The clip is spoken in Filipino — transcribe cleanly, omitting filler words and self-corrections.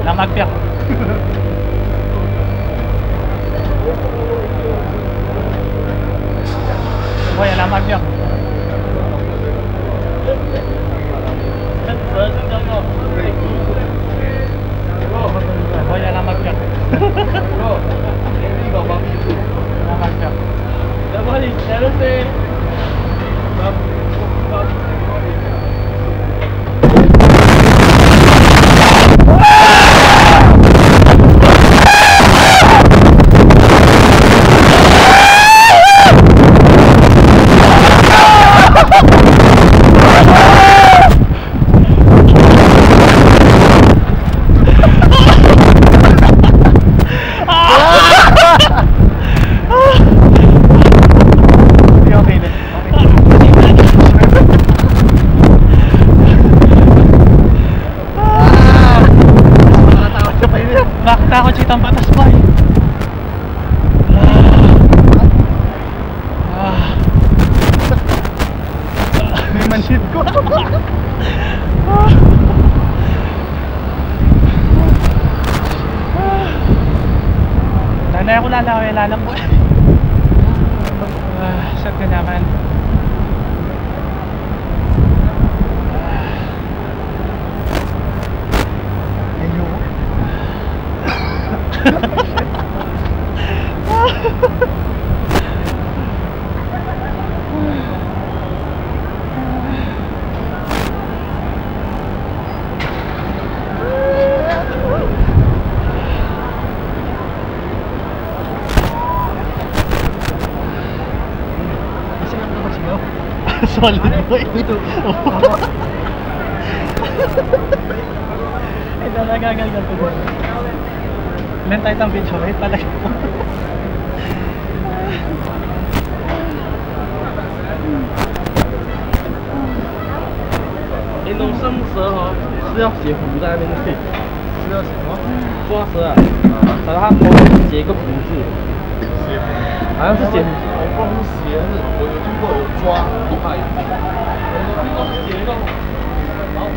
Lamag piyak. Boy, lamag piyak. Boy, lamag piyak. Lamag piyak. Nakakatakot si Tambatas boy. May manship ko. Nanay ako lalawala lang boy. Sad ka naman. Solid boy. Ito. Eh, talaga gagal ko boy. Ilan tayo itang video? Eh, talaga po.弄什么蛇哦？是要写虎在那边对。是要写什么？抓蛇啊！把它头写一个虎字。写虎。好像是写。我不知道是写是，我有听过有抓，我怕有。我听过是写一个，然后。